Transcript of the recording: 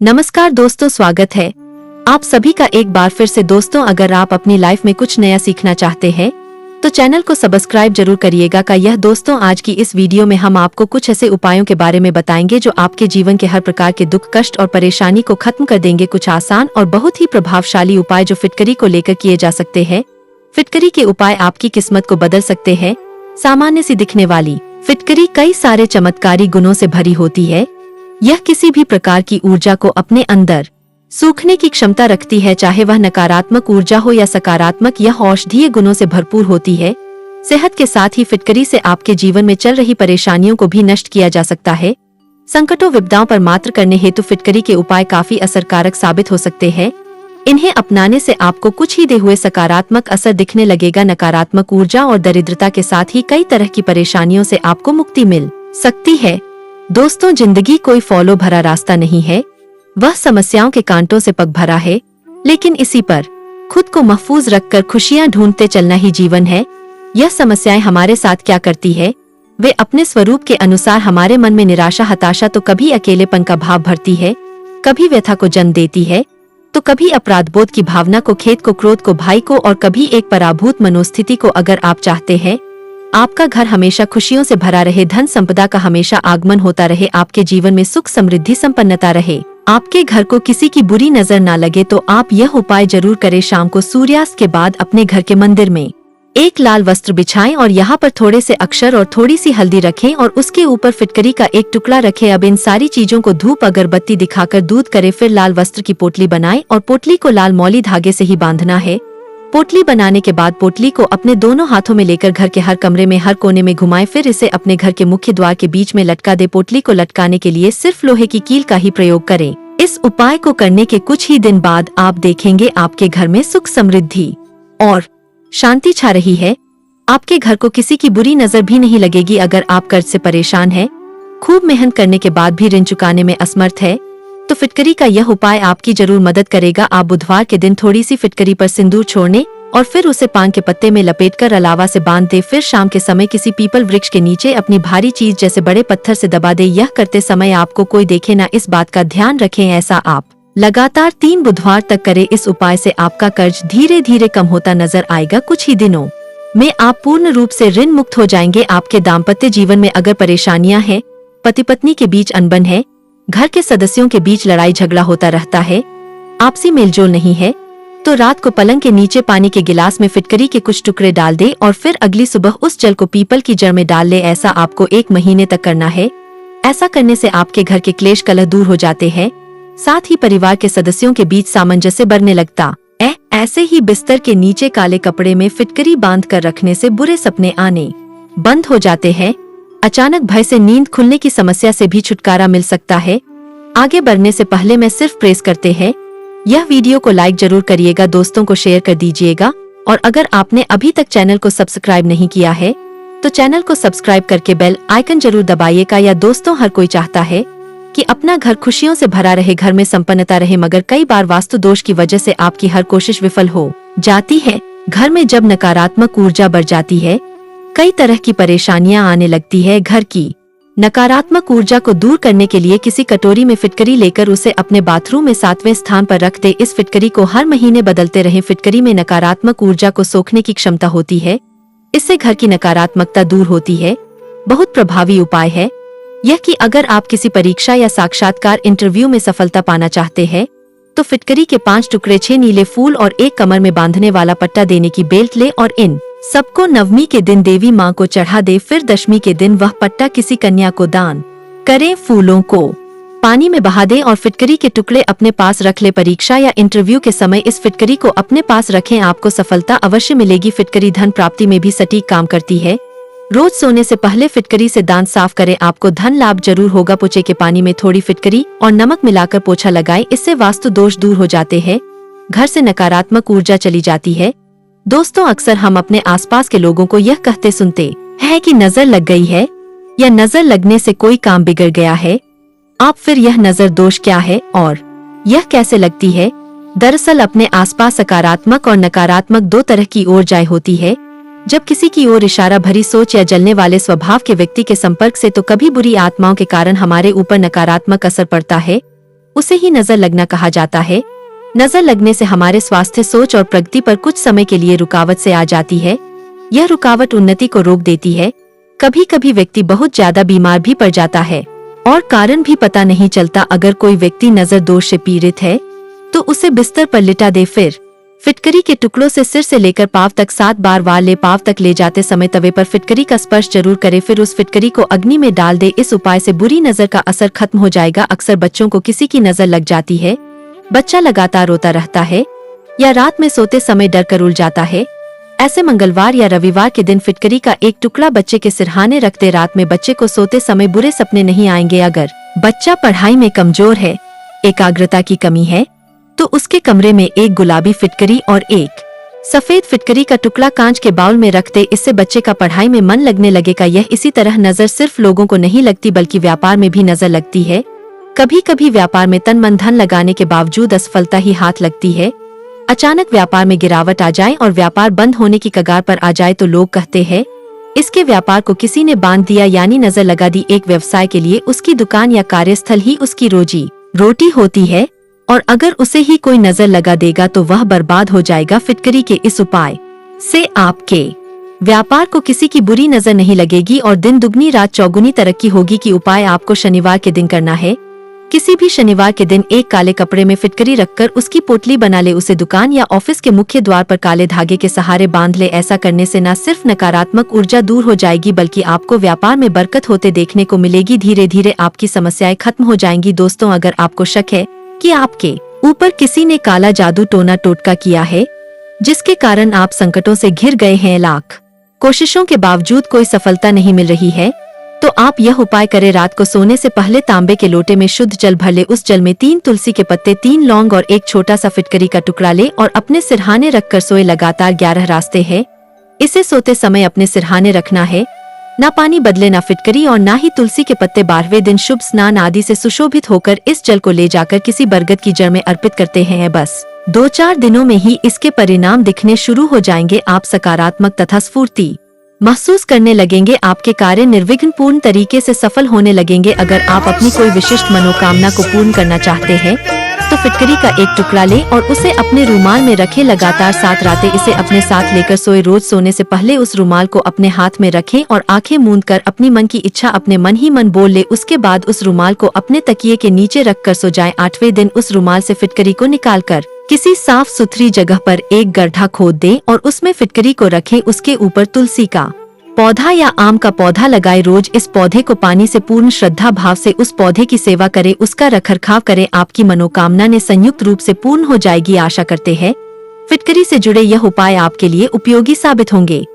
नमस्कार दोस्तों, स्वागत है आप सभी का एक बार फिर से। दोस्तों, अगर आप अपनी लाइफ में कुछ नया सीखना चाहते हैं तो चैनल को सब्सक्राइब जरूर करिएगा। दोस्तों, आज की इस वीडियो में हम आपको कुछ ऐसे उपायों के बारे में बताएंगे जो आपके जीवन के हर प्रकार के दुख, कष्ट और परेशानी को खत्म कर देंगे। कुछ आसान और बहुत ही प्रभावशाली उपाय जो फिटकरी को लेकर किए जा सकते हैं। फिटकरी के उपाय आपकी किस्मत को बदल सकते हैं। सामान्य सी दिखने वाली फिटकरी कई सारे चमत्कारी गुणों से भरी होती है। यह किसी भी प्रकार की ऊर्जा को अपने अंदर सूखने की क्षमता रखती है, चाहे वह नकारात्मक ऊर्जा हो या सकारात्मक। यह औषधीय गुणों से भरपूर होती है। सेहत के साथ ही फिटकरी से आपके जीवन में चल रही परेशानियों को भी नष्ट किया जा सकता है। संकटों विपदाओं पर मात करने हेतु फिटकरी के उपाय काफी असरकारक साबित हो सकते हैं। इन्हें अपनाने से आपको कुछ ही देर हुए सकारात्मक असर दिखने लगेगा। नकारात्मक ऊर्जा और दरिद्रता के साथ ही कई तरह की परेशानियों से आपको मुक्ति मिल सकती है। दोस्तों, जिंदगी कोई फॉलो भरा रास्ता नहीं है, वह समस्याओं के कांटों से पग भरा है। लेकिन इसी पर खुद को महफूज रखकर खुशियां ढूंढते चलना ही जीवन है। यह समस्याएं हमारे साथ क्या करती है, वे अपने स्वरूप के अनुसार हमारे मन में निराशा, हताशा तो कभी अकेलेपन का भाव भरती है, कभी व्यथा को जन्म देती है, तो कभी अपराधबोध की भावना को, खेद को, क्रोध को, भय को और कभी एक पराभूत मनोस्थिति को। अगर आप चाहते हैं आपका घर हमेशा खुशियों से भरा रहे, धन संपदा का हमेशा आगमन होता रहे, आपके जीवन में सुख, समृद्धि, संपन्नता रहे, आपके घर को किसी की बुरी नजर ना लगे, तो आप यह उपाय जरूर करें। शाम को सूर्यास्त के बाद अपने घर के मंदिर में एक लाल वस्त्र बिछाएं और यहाँ पर थोड़े से अक्षर और थोड़ी सी हल्दी रखें और उसके ऊपर फिटकरी का एक टुकड़ा रखें। अब इन सारी चीजों को धूप अगरबत्ती दिखाकर दूध करें। फिर लाल वस्त्र की पोटली बनाएं और पोटली को लाल मौली धागे से ही बांधना है। पोटली बनाने के बाद पोटली को अपने दोनों हाथों में लेकर घर के हर कमरे में, हर कोने में घुमाएं। फिर इसे अपने घर के मुख्य द्वार के बीच में लटका दे। पोटली को लटकाने के लिए सिर्फ लोहे की कील का ही प्रयोग करें। इस उपाय को करने के कुछ ही दिन बाद आप देखेंगे आपके घर में सुख, समृद्धि और शांति छा रही है। आपके घर को किसी की बुरी नजर भी नहीं लगेगी। अगर आप कर्ज से परेशान हैं, खूब मेहनत करने के बाद भी ऋण चुकाने में असमर्थ है, तो फिटकरी का यह उपाय आपकी जरूर मदद करेगा। आप बुधवार के दिन थोड़ी सी फिटकरी पर सिंदूर छोड़ने और फिर उसे पान के पत्ते में लपेटकर अलावा से बांध दे। फिर शाम के समय किसी पीपल वृक्ष के नीचे अपनी भारी चीज जैसे बड़े पत्थर से दबा दे। यह करते समय आपको कोई देखे ना, इस बात का ध्यान रखें। ऐसा आप लगातार 3 बुधवार तक करें। इस उपाय से आपका कर्ज धीरे धीरे कम होता नजर आएगा। कुछ ही दिनों में आप पूर्ण रूप से ऋण मुक्त हो जाएंगे। आपके दाम्पत्य जीवन में अगर परेशानियां हैं, पति पत्नी के बीच अनबन है, घर के सदस्यों के बीच लड़ाई झगड़ा होता रहता है, आपसी मेलजोल नहीं है, तो रात को पलंग के नीचे पानी के गिलास में फिटकरी के कुछ टुकड़े डाल दे और फिर अगली सुबह उस जल को पीपल की जड़ में डाल ले। ऐसा आपको 1 महीने तक करना है। ऐसा करने से आपके घर के क्लेश कलह दूर हो जाते हैं, साथ ही परिवार के सदस्यों के बीच सामंजस्य बढ़ने लगता है। ऐसे ही बिस्तर के नीचे काले कपड़े में फिटकरी बांध कर रखने से बुरे सपने आने बंद हो जाते हैं। अचानक भय से नींद खुलने की समस्या से भी छुटकारा मिल सकता है। आगे बढ़ने से पहले मैं सिर्फ प्रेस करते हैं यह वीडियो को लाइक जरूर करिएगा, दोस्तों को शेयर कर दीजिएगा और अगर आपने अभी तक चैनल को सब्सक्राइब नहीं किया है तो चैनल को सब्सक्राइब करके बेल आइकन जरूर दबाइएगा। दोस्तों, हर कोई चाहता है कि अपना घर खुशियों से भरा रहे, घर में संपन्नता रहे, मगर कई बार वास्तु दोष की वजह से आपकी हर कोशिश विफल हो जाती है। घर में जब नकारात्मक ऊर्जा बढ़ जाती है, कई तरह की परेशानियां आने लगती है। घर की नकारात्मक ऊर्जा को दूर करने के लिए किसी कटोरी में फिटकरी लेकर उसे अपने बाथरूम में 7वें स्थान पर रख दे। इस फिटकरी को हर महीने बदलते रहें। फिटकरी में नकारात्मक ऊर्जा को सोखने की क्षमता होती है, इससे घर की नकारात्मकता दूर होती है। बहुत प्रभावी उपाय है यह कि अगर आप किसी परीक्षा या साक्षात्कार इंटरव्यू में सफलता पाना चाहते हैं तो फिटकरी के 5 टुकड़े, 6 नीले फूल और एक कमर में बांधने वाला पट्टा देने की बेल्ट ले और इन सबको नवमी के दिन देवी माँ को चढ़ा दे। फिर दशमी के दिन वह पट्टा किसी कन्या को दान करें। फूलों को पानी में बहा दे और फिटकरी के टुकड़े अपने पास रख ले। परीक्षा या इंटरव्यू के समय इस फिटकरी को अपने पास रखें, आपको सफलता अवश्य मिलेगी। फिटकरी धन प्राप्ति में भी सटीक काम करती है। रोज सोने से पहले फिटकरी से दांत साफ करें, आपको धन लाभ जरूर होगा। पोछे के पानी में थोड़ी फिटकरी और नमक मिलाकर पोछा लगाएं, इससे वास्तु दोष दूर हो जाते हैं, घर से नकारात्मक ऊर्जा चली जाती है। दोस्तों, अक्सर हम अपने आसपास के लोगों को यह कहते सुनते हैं कि नजर लग गई है या नजर लगने से कोई काम बिगड़ गया है। आप फिर यह नजर दोष क्या है और यह कैसे लगती है? दरअसल अपने आसपास सकारात्मक और नकारात्मक 2 तरह की ऊर्जाएं होती है। जब किसी की ओर इशारा भरी सोच या जलने वाले स्वभाव के व्यक्ति के संपर्क से तो कभी बुरी आत्माओं के कारण हमारे ऊपर नकारात्मक असर पड़ता है। उसे ही नजर लगना कहा जाता है। नजर लगने से हमारे स्वास्थ्य, सोच और प्रगति पर कुछ समय के लिए रुकावट से आ जाती है। यह रुकावट उन्नति को रोक देती है। कभी कभी व्यक्ति बहुत ज्यादा बीमार भी पड़ जाता है और कारण भी पता नहीं चलता। अगर कोई व्यक्ति नजर दोष से पीड़ित है तो उसे बिस्तर पर लिटा दे, फिर फिटकरी के टुकड़ों से सिर से लेकर पाँव तक 7 बार वार ले। पाँव तक ले जाते समय तवे पर फिटकरी का स्पर्श जरूर करे, फिर उस फिटकरी को अग्नि में डाल दे। इस उपाय से बुरी नजर का असर खत्म हो जाएगा। अक्सर बच्चों को किसी की नजर लग जाती है। बच्चा लगातार रोता रहता है या रात में सोते समय डर कर उड़ जाता है। ऐसे मंगलवार या रविवार के दिन फिटकरी का एक टुकड़ा बच्चे के सिरहाने रख दे। रात में बच्चे को सोते समय बुरे सपने नहीं आएंगे। अगर बच्चा पढ़ाई में कमजोर है, एकाग्रता की कमी है, तो उसके कमरे में एक गुलाबी फिटकरी और एक सफेद फिटकरी का टुकड़ा कांच के बाउल में रख दे। इससे बच्चे का पढ़ाई में मन लगने लगेगा। यह इसी तरह नजर सिर्फ लोगों को नहीं लगती बल्कि व्यापार में भी नजर लगती है। कभी कभी व्यापार में तन मन धन लगाने के बावजूद असफलता ही हाथ लगती है। अचानक व्यापार में गिरावट आ जाए और व्यापार बंद होने की कगार पर आ जाए तो लोग कहते हैं इसके व्यापार को किसी ने बांध दिया, यानी नजर लगा दी। एक व्यवसाय के लिए उसकी दुकान या कार्यस्थल ही उसकी रोजी रोटी होती है और अगर उसे ही कोई नजर लगा देगा तो वह बर्बाद हो जाएगा। फिटकरी के इस उपाय से आपके व्यापार को किसी की बुरी नजर नहीं लगेगी और दिन दुगनी रात चौगुनी तरक्की होगी। कि उपाय आपको शनिवार के दिन करना है। किसी भी शनिवार के दिन एक काले कपड़े में फिटकरी रखकर उसकी पोटली बना ले। उसे दुकान या ऑफिस के मुख्य द्वार पर काले धागे के सहारे बांध ले। ऐसा करने से न सिर्फ नकारात्मक ऊर्जा दूर हो जाएगी बल्कि आपको व्यापार में बरकत होते देखने को मिलेगी। धीरे धीरे आपकी समस्याएं खत्म हो जाएंगी। दोस्तों, अगर आपको शक है कि आपके ऊपर किसी ने काला जादू टोना टोटका किया है जिसके कारण आप संकटों से घिर गए हैं, लाख कोशिशों के बावजूद कोई सफलता नहीं मिल रही है, तो आप यह उपाय करें। रात को सोने से पहले तांबे के लोटे में शुद्ध जल भर ले। उस जल में 3 तुलसी के पत्ते, 3 लौंग और एक छोटा सा फिटकरी का टुकड़ा ले और अपने सिरहाने रखकर सोए। लगातार 11 रास्ते हैं। इसे सोते समय अपने सिरहाने रखना है। ना पानी बदले, ना फिटकरी और ना ही तुलसी के पत्ते। 12वें दिन शुभ स्नान आदि से सुशोभित होकर इस जल को ले जाकर किसी बरगद की जड़ में अर्पित करते हैं। बस 2-4 दिनों में ही इसके परिणाम दिखने शुरू हो जाएंगे। आप सकारात्मक तथा स्फूर्ति महसूस करने लगेंगे। आपके कार्य निर्विघ्न पूर्ण तरीके से सफल होने लगेंगे। अगर आप अपनी कोई विशिष्ट मनोकामना को पूर्ण करना चाहते हैं तो फिटकरी का एक टुकड़ा ले और उसे अपने रुमाल में रखें। लगातार 7 रातें इसे अपने साथ लेकर सोए। रोज सोने से पहले उस रुमाल को अपने हाथ में रखें और आंखें मूंद कर अपनी मन की इच्छा अपने मन ही मन बोल ले। उसके बाद उस रुमाल को अपने तकिए के नीचे रख कर सो जाए। 8वें दिन उस रुमाल से फिटकरी को निकालकर किसी साफ सुथरी जगह पर एक गड्ढा खोद दें और उसमें फिटकरी को रखें। उसके ऊपर तुलसी का पौधा या आम का पौधा लगाए। रोज इस पौधे को पानी से पूर्ण श्रद्धा भाव से उस पौधे की सेवा करें, उसका रखरखाव करें। आपकी मनोकामना ने संयुक्त रूप से पूर्ण हो जाएगी। आशा करते हैं फिटकरी से जुड़े यह उपाय आपके लिए उपयोगी साबित होंगे।